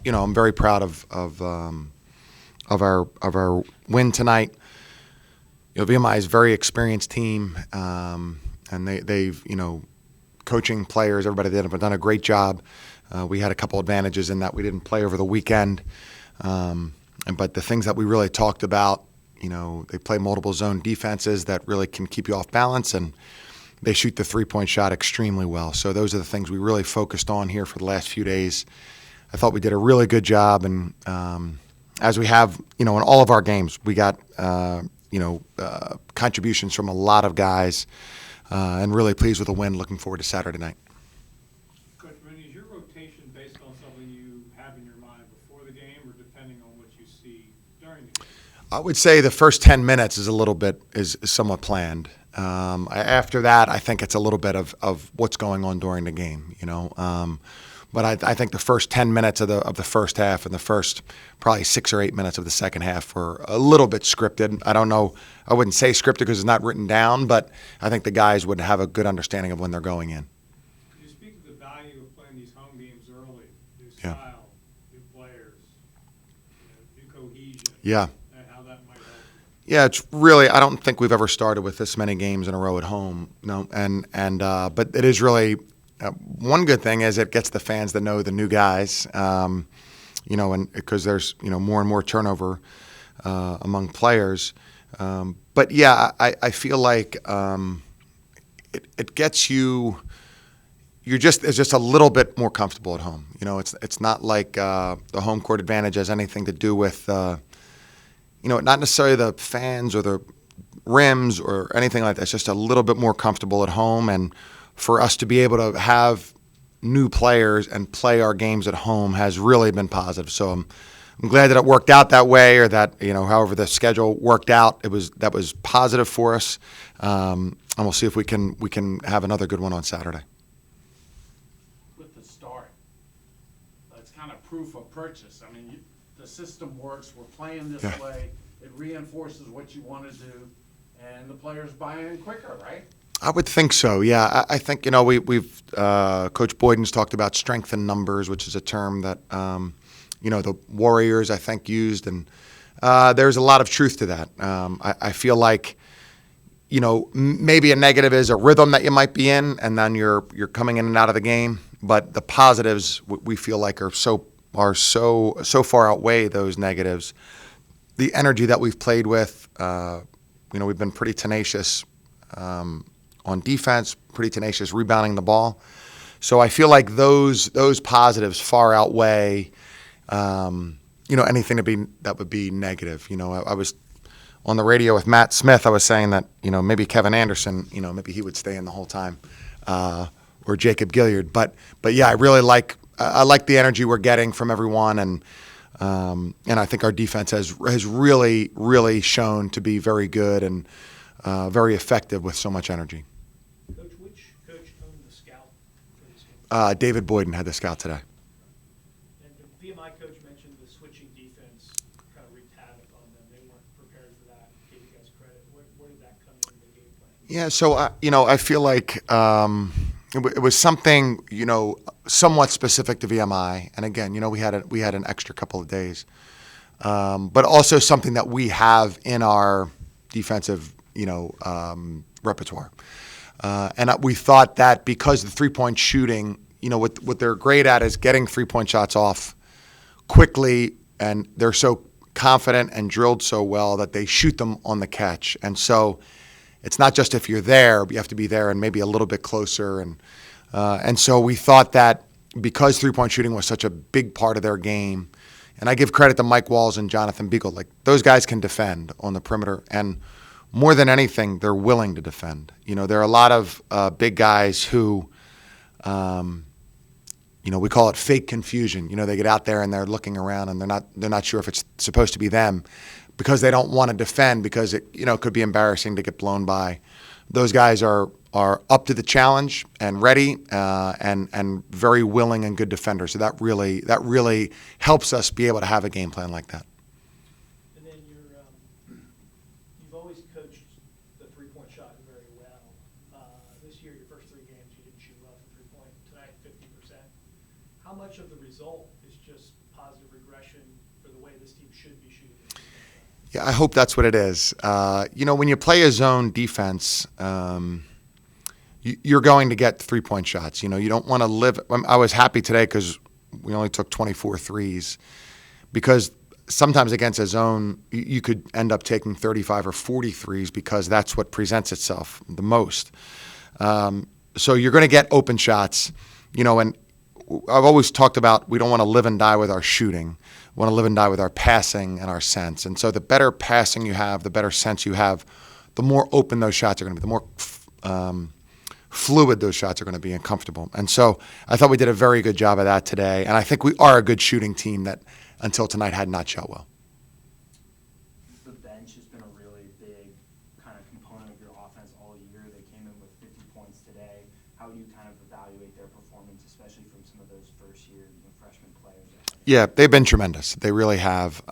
I'm very proud of our win tonight. VMI is a very experienced team, and they've coaching players, everybody have done a great job. We had a couple advantages in that we didn't play over the weekend, but the things that we really talked about, they play multiple zone defenses that really can keep you off balance, and they shoot the three-point shot extremely well. So those are the things we really focused on here for the last few days. I thought we did a really good job, and as we have, in all of our games, we got, contributions from a lot of guys, and really pleased with the win. Looking forward to Saturday night. Coach Rooney, is your rotation based on something you have in your mind before the game, or depending on what you see during the game? I would say the first 10 minutes is somewhat planned. After that, I think it's a little bit of what's going on during the game, But I think the first 10 minutes of the first half and the first probably 6 or 8 minutes of the second half were a little bit scripted. I don't know. I wouldn't say scripted because it's not written down, but I think the guys would have a good understanding of when they're going in. Could you speak to the value of playing these home games early? New style, new players, new cohesion. Yeah. And how that might help you. Yeah, it's really. I don't think we've ever started with this many games in a row at home. No, but it is really. One good thing is it gets the fans to know the new guys, and because there's more and more turnover among players. But yeah, I feel like it gets you. It's just a little bit more comfortable at home. It's not like the home court advantage has anything to do with not necessarily the fans or the rims or anything like that. It's just a little bit more comfortable at home, and for us to be able to have new players and play our games at home has really been positive. So I'm glad that it worked out that way, or that however the schedule worked out, that was positive for us. And we'll see if we can have another good one on Saturday. With the start, it's kind of proof of purchase. I mean, the system works. We're playing this way. It reinforces what you want to do, and the players buy in quicker, right? I would think so. Yeah, I think we've Coach Boyden's talked about strength in numbers, which is a term that the Warriors I think used, and there's a lot of truth to that. I feel like maybe a negative is a rhythm that you might be in, and then you're coming in and out of the game. But the positives we feel like are so far outweigh those negatives. The energy that we've played with, we've been pretty tenacious. On defense, pretty tenacious rebounding the ball. So I feel like those positives far outweigh anything that would be negative. I was on the radio with Matt Smith. I was saying that maybe Kevin Anderson, maybe he would stay in the whole time, or Jacob Gilliard. But yeah, I really like the energy we're getting from everyone, and I think our defense has really shown to be very good and very effective with so much energy. Coach, which coach owned the scout for this game? David Boyden had the scout today. And the VMI coach mentioned the switching defense kind of wreaked havoc on them. They weren't prepared for that. Gave you guys credit. Where did that come in the game plan? Yeah, so I feel like it was something somewhat specific to VMI, and again, we had an extra couple of days, but also something that we have in our defensive repertoire. And we thought that because the three-point shooting, what they're great at is getting three-point shots off quickly, and they're so confident and drilled so well that they shoot them on the catch. And so it's not just if you're there, but you have to be there and maybe a little bit closer. And so we thought that because three-point shooting was such a big part of their game, and I give credit to Mike Walls and Jonathan Beagle, like those guys can defend on the perimeter, and more than anything, they're willing to defend. There are a lot of big guys who, we call it fake confusion. They get out there and they're looking around and they're not sure if it's supposed to be them because they don't want to defend because it could be embarrassing to get blown by. Those guys are up to the challenge and ready and very willing and good defenders. So that really helps us be able to have a game plan like that. You've always coached the three-point shot very well. This year, your first 3 games, you didn't shoot well from three-point. Tonight, 50%. How much of the result is just positive this team should be shooting. Yeah, I hope that's what it is. When you play a zone defense, you're going to get 3-point shots. You don't want to live. I was happy today because we only took 24 threes, because sometimes against a zone, you could end up taking 35 or 40 threes because that's what presents itself the most. So you're going to get open shots, and I've always talked about we don't want to live and die with our shooting. We want to live and die with our passing and our sense. And so the better passing you have, the better sense you have, the more open those shots are going to be, the more fluid those shots are going to be and comfortable. And so I thought we did a very good job of that today. And I think we are a good shooting team that until tonight had not shot well. The bench has been a really big kind of component of your offense all year. They came in with 50 points today. How do you kind of evaluate their performance, especially from some of those first-year freshman players? Yeah, they've been tremendous. They really have.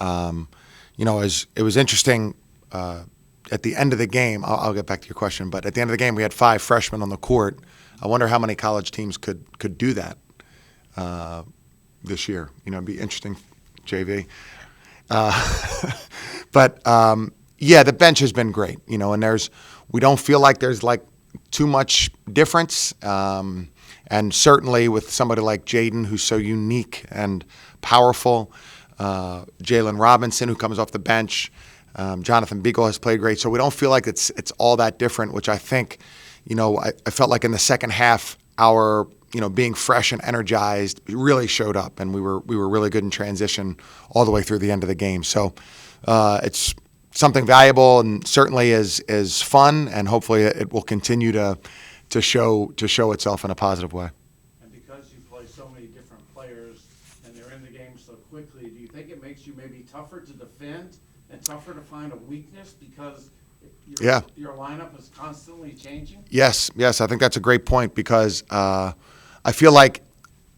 It was interesting at the end of the game. I'll get back to your question, but at the end of the game, we had 5 freshmen on the court. I wonder how many college teams could do that this year. It'd be interesting, JV. The bench has been great. And we don't feel like there's too much difference. And certainly with somebody like Jaden, who's so unique and powerful, Jalen Robinson, who comes off the bench, Jonathan Beagle has played great. So we don't feel like it's all that different, which I think, I felt like in the second half, our being fresh and energized really showed up, and we were really good in transition all the way through the end of the game. So it's something valuable and certainly is fun, and hopefully it will continue to show itself in a positive way. And because you play so many different players and they're in the game so quickly, do you think it makes you maybe tougher to defend and tougher to find a weakness because your lineup is constantly changing? Yes, I think that's a great point, because I feel like,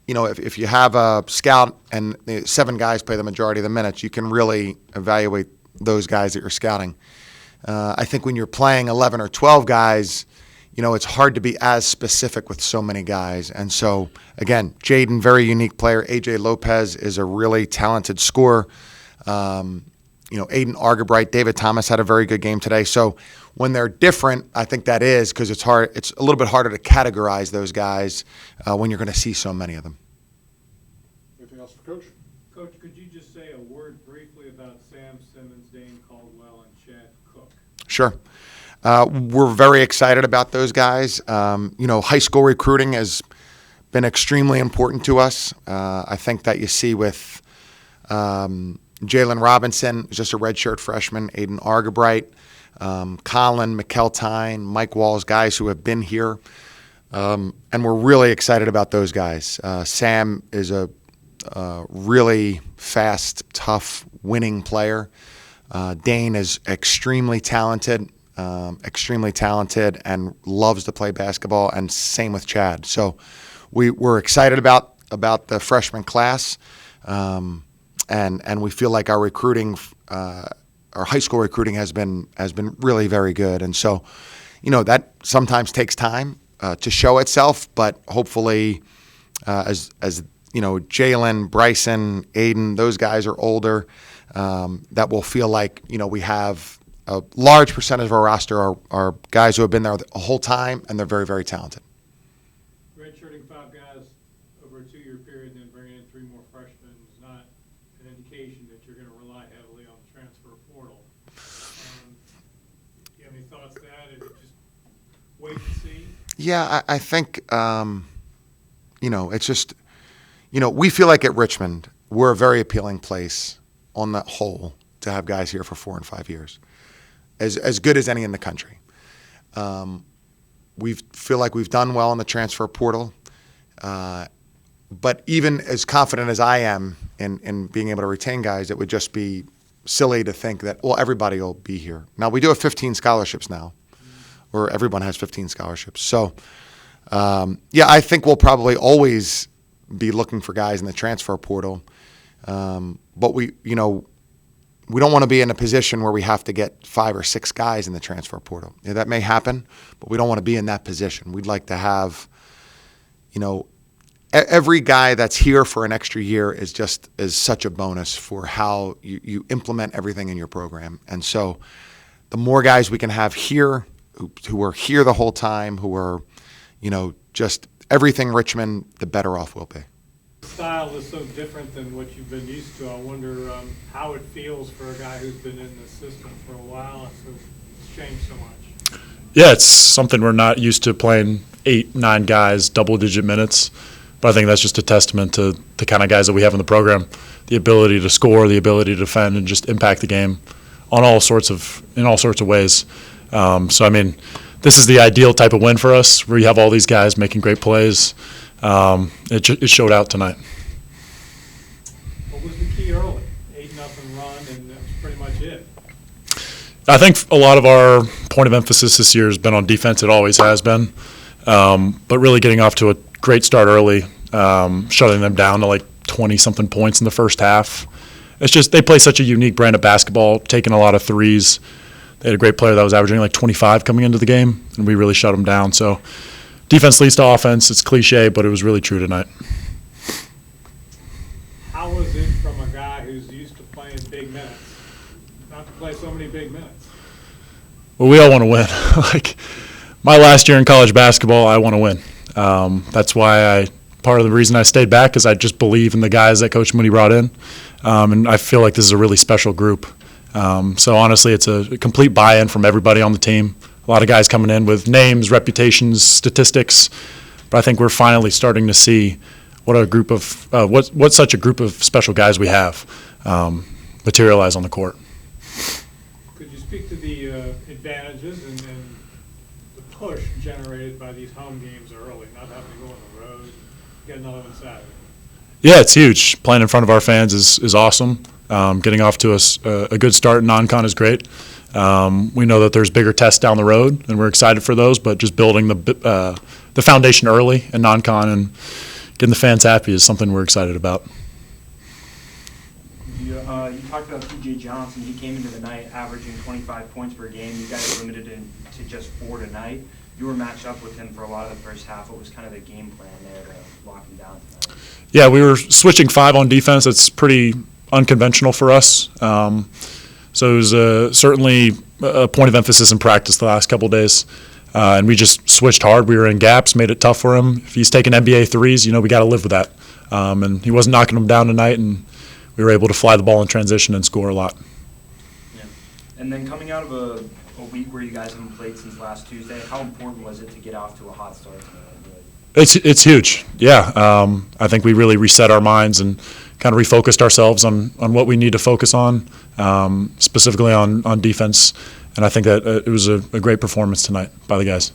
if you have a scout and 7 guys play the majority of the minutes, you can really evaluate those guys that you're scouting. I think when you're playing 11 or 12 guys, it's hard to be as specific with so many guys. And so, again, Jaden, very unique player. AJ Lopez is a really talented scorer. Aiden Argabright, David Thomas had a very good game today. So when they're different, I think that is because it's hard. It's a little bit harder to categorize those guys when you're going to see so many of them. Anything else for Coach? Coach, could you just say a word briefly about Sam Simmons, Dane Caldwell, and Chad Cook? Sure. We're very excited about those guys. High school recruiting has been extremely important to us. I think that you see with Jalen Robinson, just a redshirt freshman, Aiden Argabright, Colin McEltine, Mike Walls, guys who have been here. And we're really excited about those guys. Sam is a really fast, tough, winning player. Dane is extremely talented and loves to play basketball, and same with Chad. So we're excited about the freshman class, and we feel like our recruiting, our high school recruiting has been really very good. And so, that sometimes takes time to show itself, but hopefully, as Jalen, Bryson, Aiden, those guys are older, that will feel like we have a large percentage of our roster are guys who have been there the whole time, and they're very, very talented. Redshirting 5 guys over a 2-year period and then bringing in 3 more freshmen is not an indication that you're going to rely heavily on the transfer portal. Do you have any thoughts to that? Is it just wait and see? Yeah, I think, it's just, we feel like at Richmond, we're a very appealing place on the whole to have guys here for 4 and 5 years. As good as any in the country. We feel like we've done well in the transfer portal. But even as confident as I am in being able to retain guys, it would just be silly to think that, everybody will be here. Now, we do have 15 scholarships now, or everyone has 15 scholarships. So, I think we'll probably always be looking for guys in the transfer portal. But we don't want to be in a position where we have to get 5 or 6 guys in the transfer portal. Yeah, that may happen, but we don't want to be in that position. We'd like to have, every guy that's here for an extra year is such a bonus for how you implement everything in your program. And so the more guys we can have here who are here the whole time, who are, just everything Richmond, the better off we'll be. Style is so different than what you've been used to. I wonder how it feels for a guy who's been in the system for a while. It's changed so much. Yeah, it's something we're not used to, playing 8, 9 guys, double-digit minutes. But I think that's just a testament to the kind of guys that we have in the program, the ability to score, the ability to defend, and just impact the game in all sorts of ways. So, I mean, this is the ideal type of win for us, where you have all these guys making great plays. It showed out tonight. What was the key early? 8-0 run, and that's pretty much it. I think a lot of our point of emphasis this year has been on defense. It always has been. But really getting off to a great start early, shutting them down to like 20-something points in the first half. It's just they play such a unique brand of basketball, taking a lot of threes. They had a great player that was averaging like 25 coming into the game, and we really shut them down. So defense leads to offense. It's cliche, but it was really true tonight. How was it from a guy who's used to playing big minutes, not to play so many big minutes? Well, we all want to win. Like my last year in college basketball, I want to win. That's why part of the reason I stayed back is I just believe in the guys that Coach Mooney brought in, and I feel like this is a really special group. So honestly, it's a complete buy-in from everybody on the team. A lot of guys coming in with names, reputations, statistics, but I think we're finally starting to see what such a group of special guys we have materialize on the court. Could you speak to the advantages and the push generated by these home games early, not having to go on the road, get another one Saturday? Yeah, it's huge. Playing in front of our fans is awesome. Getting off to a good start in non-con is great. We know that there's bigger tests down the road, and we're excited for those, but just building the foundation early in non-con and getting the fans happy is something we're excited about. You talked about P.J. Johnson. He came into the night averaging 25 points per game. You guys limited him to just 4 tonight. You were matched up with him for a lot of the first half. What was kind of the game plan there to lock him down tonight? Yeah, we were switching 5 on defense. That's pretty unconventional for us. So it was certainly a point of emphasis in practice the last couple of days. And we just switched hard. We were in gaps, made it tough for him. If he's taking NBA threes, we got to live with that. And he wasn't knocking them down tonight, and we were able to fly the ball in transition and score a lot. Yeah. And then coming out of a week where you guys haven't played since last Tuesday, how important was it to get off to a hot start tonight? It's huge. Yeah. I think we really reset our minds and kind of refocused ourselves on what we need to focus on, specifically on defense. And I think that it was a great performance tonight by the guys.